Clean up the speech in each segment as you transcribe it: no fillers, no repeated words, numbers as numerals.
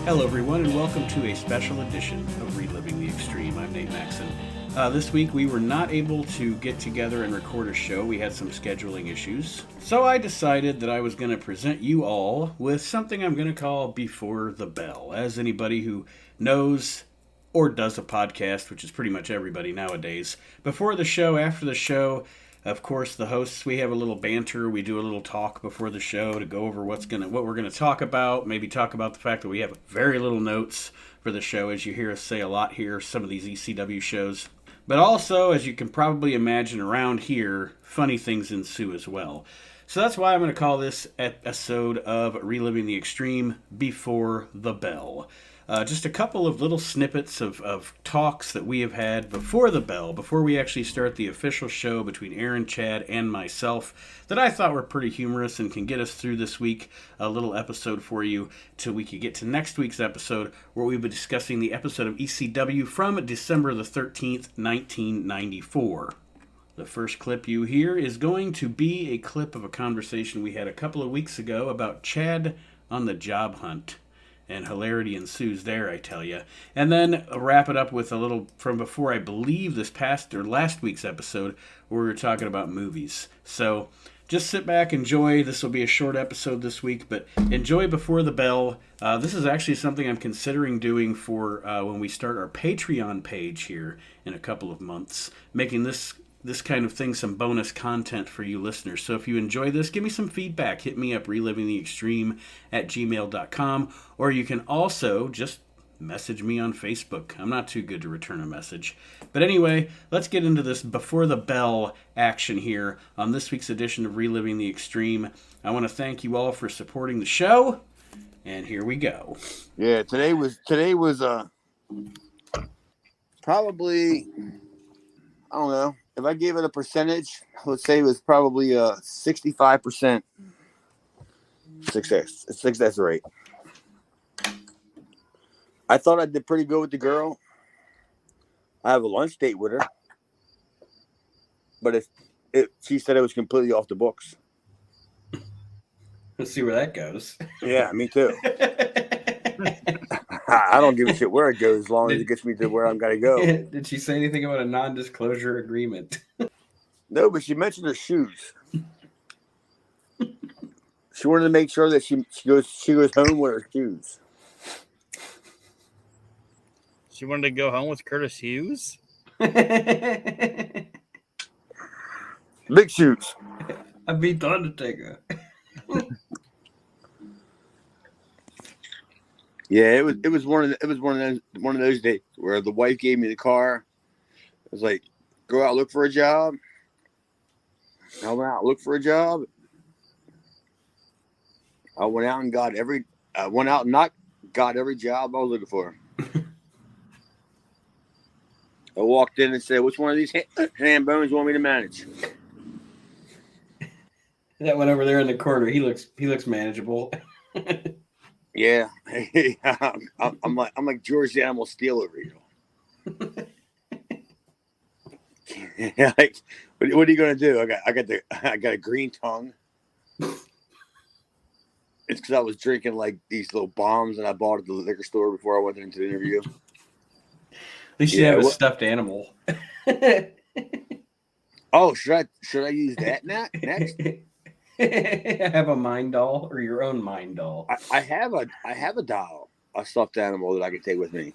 Hello, everyone, and welcome to a special edition of Reliving the Extreme. I'm Nate Maxon. This week, we were not able to get together and record a show. We had some scheduling issues. So I decided that I was going to present you all with something I'm going to call Before the Bell. As anybody who knows or does a podcast, which is pretty much everybody nowadays, before the show, after the show, of course, the hosts, we have a little banter. We do a little talk before the show to go over what we're gonna talk about. Maybe talk about the fact that we have very little notes for the show, as you hear us say a lot here. Some of these ECW shows, but also, as you can probably imagine, around here, funny things ensue as well. So that's why I'm going to call this episode of Reliving the Extreme Before the Bell. Just a couple of little snippets of talks that we have had before the bell, before we actually start the official show between Aaron, Chad, and myself, that I thought were pretty humorous and can get us through this week. A little episode for you till we could get to next week's episode, where we'll be discussing the episode of ECW from December the 13th, 1994. The first clip you hear is going to be a clip of a conversation we had a couple of weeks ago about Chad on the job hunt. And hilarity ensues there, I tell you. And then wrap it up with a little from before, I believe, this past or last week's episode, where we were talking about movies. So just sit back, enjoy. This will be a short episode this week, but enjoy Before the Bell. This is actually something I'm considering doing for when we start our Patreon page here in a couple of months, making this kind of thing some bonus content for you listeners. So if you enjoy this, give me some feedback. Hit me up, relivingtheextreme@gmail.com, or you can also just message me on Facebook. I'm not too good to return a message. But anyway, let's get into this Before the Bell action here on this week's edition of Reliving the Extreme. I want to thank you all for supporting the show, and here we go. Yeah, today was probably, I don't know. If I gave it a percentage, I would say it was probably a 65% success rate. I thought I did pretty good with the girl. I have a lunch date with her, but she said it was completely off the books. Let's see where that goes. Yeah, me too. I don't give a shit where it goes as long as it gets me to where I'm going to go. Did she say anything about a non-disclosure agreement? No, but she mentioned her shoes. She wanted to make sure that she goes home with her shoes. She wanted to go home with Curtis Hughes? Big shoes. I beat the Undertaker. Yeah, it was one of those days where the wife gave me the car. It was like, go out, look for a job. I went out, look for a job. I went out and got every job I was looking for. I walked in and said, which one of these hand bones you want me to manage? That one over there in the corner, he looks manageable. Yeah. I'm like George the Animal Steel over here. Like, what are you gonna do? I got a green tongue. It's because I was drinking like these little bombs and I bought at the liquor store before I went into the interview. At least you have a stuffed animal. Oh, should I use that next? Have a mind doll or your own mind doll? I have a doll, a stuffed animal that I can take with me.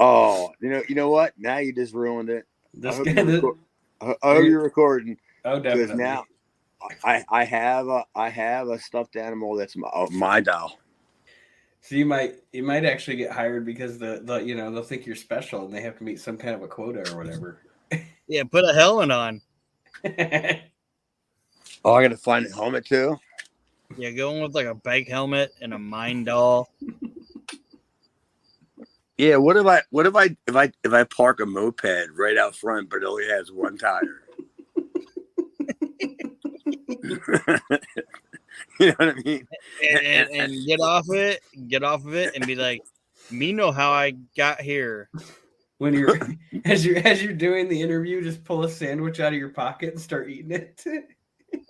Oh, you know what? Now you just ruined it. I hope you're recording. Oh, definitely. Because now I have a stuffed animal that's my doll. So you might actually get hired because they'll think you're special and they have to meet some kind of a quota or whatever. Yeah, put a helmet on. Oh, I got to find a helmet too. Yeah, going with like a bike helmet and a mind doll. Yeah, what if I park a moped right out front, but it only has one tire? You know what I mean? And get off of it, and be like, me know how I got here. When you're as you're doing the interview, just pull a sandwich out of your pocket and start eating it.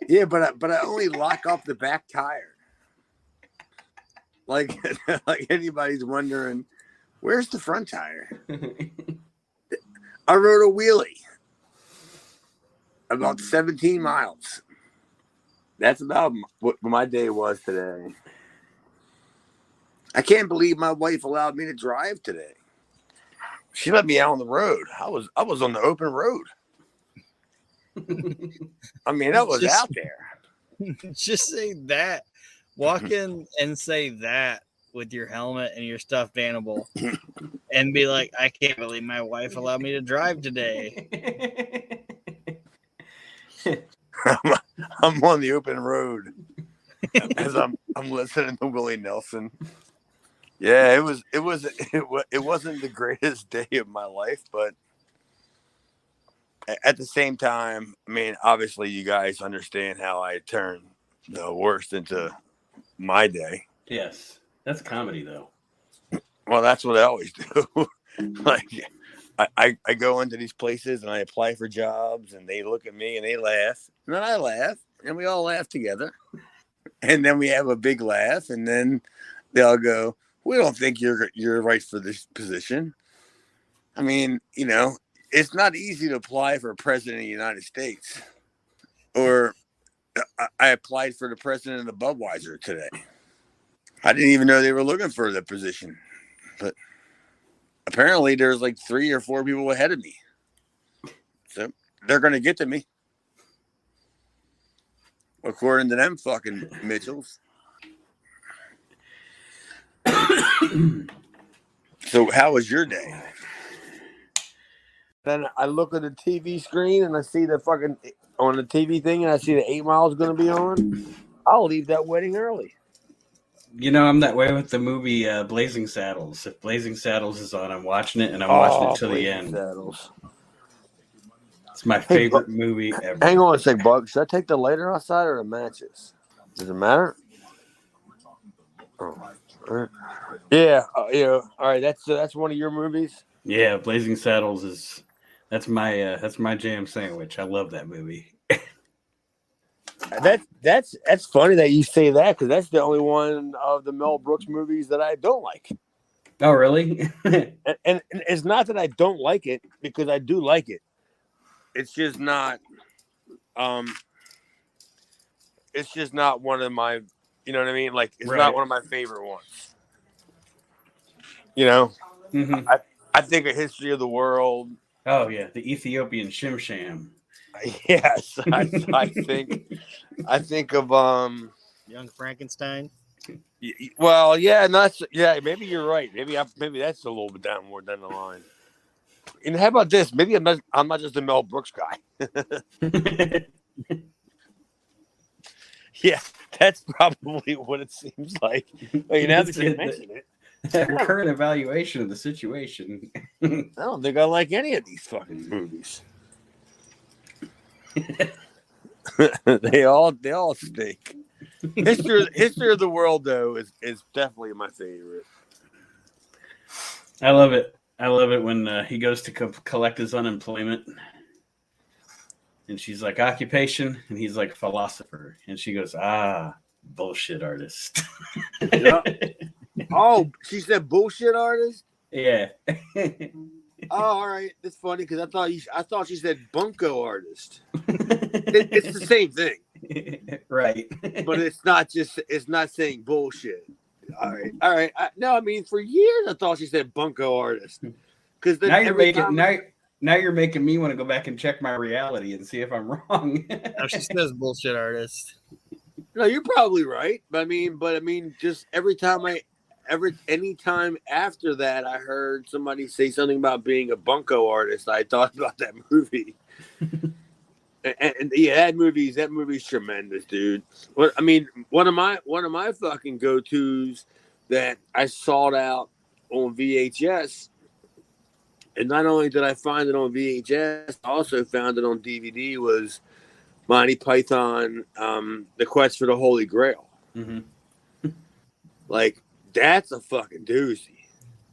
Yeah, but I only lock up the back tire. like like anybody's wondering, where's the front tire? I rode a wheelie about 17 miles. That's about what my day was today. I can't believe my wife allowed me to drive today. She let me out on the road. I was on the open road. I mean, I was out there. Just say that. Walk in and say that with your helmet and your stuffed animal and be like, I can't believe my wife allowed me to drive today. I'm on the open road as I'm listening to Willie Nelson. Yeah, it wasn't the greatest day of my life, but at the same time, I mean, obviously you guys understand how I turn the worst into my day. Yes, that's comedy though. Well, that's what I always do. Like I go into these places and I apply for jobs and they look at me and they laugh. And then I laugh and we all laugh together. And then we have a big laugh and then they all go, we don't think you're right for this position. I mean, you know, it's not easy to apply for president of the United States. Or I applied for the president of Budweiser today. I didn't even know they were looking for the position. But apparently there's like 3 or 4 people ahead of me. So they're going to get to me. According to them fucking Mitchells. So how was your day? Then I look at the TV screen and I see the fucking on the TV thing and I see the 8 Mile is going to be on. I'll leave that wedding early. You know, I'm that way with the movie Blazing Saddles. If Blazing Saddles is on, I'm watching it, and I'm watching it till the end. Saddles. It's my favorite movie ever. Hang on a sec, Bug. Should I take the lighter outside or the matches? Does it matter? Oh. All right. Yeah, yeah. All right, that's one of your movies. Yeah, Blazing Saddles that's my jam sandwich. I love that movie. That's funny that you say that because that's the only one of the Mel Brooks movies that I don't like. Oh, really? and it's not that I don't like it because I do like it. It's just not. It's just not one of my. You know what I mean? Like it's Right. not one of my favorite ones. You know. Mm-hmm. I think A History of the World. Oh yeah, the Ethiopian Shim Sham. Yes, I think of Young Frankenstein. Well, yeah, maybe you're right. Maybe that's a little bit more down the line. And how about this? Maybe I'm not just a Mel Brooks guy. Yeah, that's probably what it seems like. Well, now that you mention it. Current evaluation of the situation. I don't think I like any of these fucking movies. they all stink. History of the World though is definitely my favorite. I love it. I love it when he goes to collect his unemployment, and she's like occupation, and he's like philosopher, and she goes bullshit artist. Yeah. Oh, she said bullshit artist. Yeah. Oh, all right. That's funny because I thought she said bunko artist. It's the same thing, right? But it's not saying bullshit. All right. No, I mean for years I thought she said bunko artist. Because now you're making me want to go back and check my reality and see if I'm wrong. No, she says bullshit artist. No, you're probably right. But I mean, just anytime after that I heard somebody say something about being a bunko artist, I thought about that movie. and yeah, that movie's tremendous, dude. One of my fucking go-tos that I sought out on VHS, and not only did I find it on VHS, I also found it on DVD, was Monty Python, The Quest for the Holy Grail. Mm-hmm. Like, that's a fucking doozy.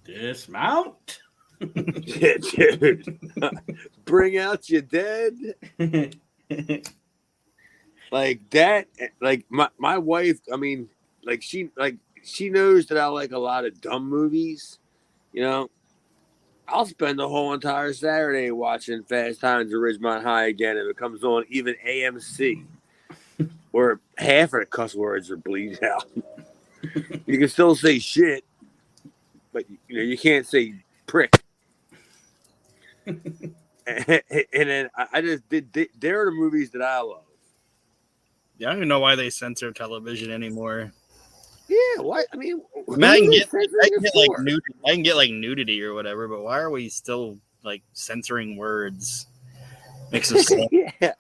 Dismount. Yeah, dude. Bring out your dead. Like that. Like my wife. I mean, like she knows that I like a lot of dumb movies. You know, I'll spend the whole entire Saturday watching Fast Times at Ridgemont High again if it comes on even AMC, where half of the cuss words are bleeded out. You can still say shit, but you can't say prick. And then I just did. They're the movies that I love. Yeah, I don't even know why they censor television anymore. Yeah, why? I mean, I can get like nudity or whatever, but why are we still like censoring words? Makes us yeah.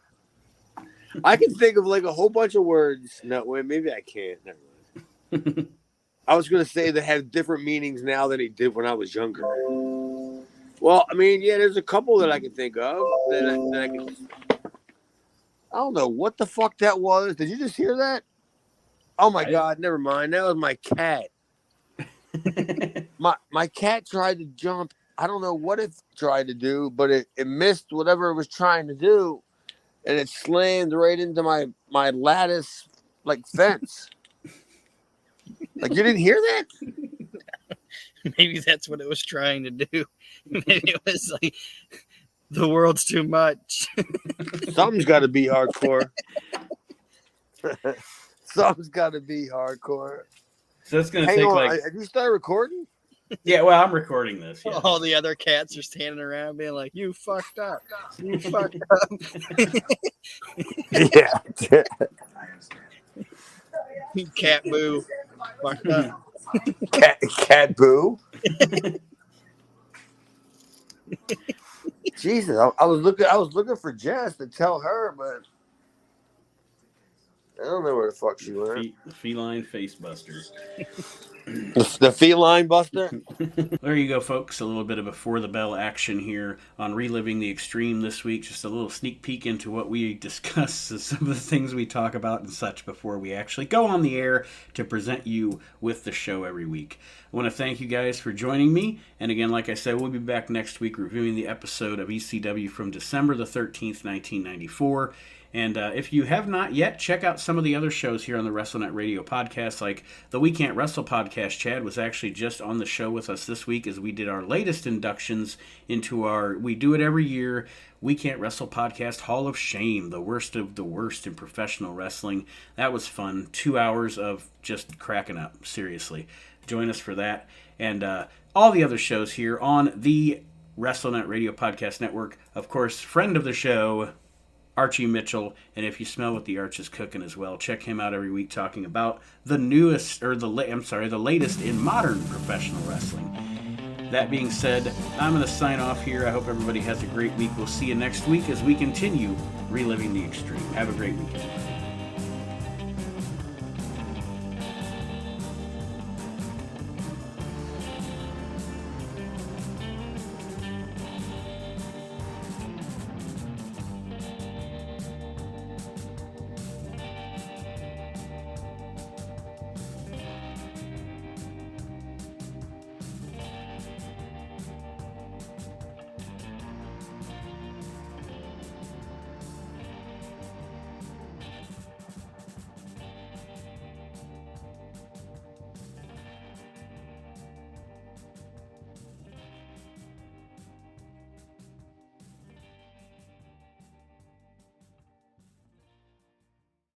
I can think of like a whole bunch of words. No, wait, maybe I can't. Never mind. I was going to say that have different meanings now than he did when I was younger. Well, I mean, yeah, there's a couple that I can think of that I can. I don't know what the fuck that was. Did you just hear that? Oh my God! Never mind. That was my cat. my cat tried to jump. I don't know what it tried to do, but it missed whatever it was trying to do, and it slammed right into my lattice like fence. Like, you didn't hear that? Maybe that's what it was trying to do. Maybe it was like the world's too much. Something's got to be hardcore. Something's got to be hardcore. So it's going to take like... Have you started recording? Yeah, well, I'm recording this. Yeah. All the other cats are standing around being like, you fucked up. You fucked up. Yeah. Cat boo. Fucked up. Cat boo. Jesus, I was looking for Jess to tell her, but I don't know where the fuck she went. Feline face buster. The feline buster. There you go, folks. A little bit of before the bell action here on Reliving the Extreme this week. Just a little sneak peek into what we discuss, some of the things we talk about and such before we actually go on the air to present you with the show every week. I want to thank you guys for joining me. And again, like I said, we'll be back next week reviewing the episode of ECW from December the 13th, 1994. And if you have not yet, check out some of the other shows here on the WrestleNet Radio podcast, like the We Can't Wrestle podcast. Chad was actually just on the show with us this week as we did our latest inductions into our, we do it every year, We Can't Wrestle podcast Hall of Shame, the worst of the worst in professional wrestling. That was fun. 2 hours of just cracking up, seriously. Join us for that. And all the other shows here on the WrestleNet Radio Podcast Network. Of course, friend of the show, Archie Mitchell, and if you smell what the Arch is cooking as well, check him out every week talking about the latest in modern professional wrestling. That being said, I'm going to sign off here. I hope everybody has a great week. We'll see you next week as we continue reliving the extreme. Have a great weekend.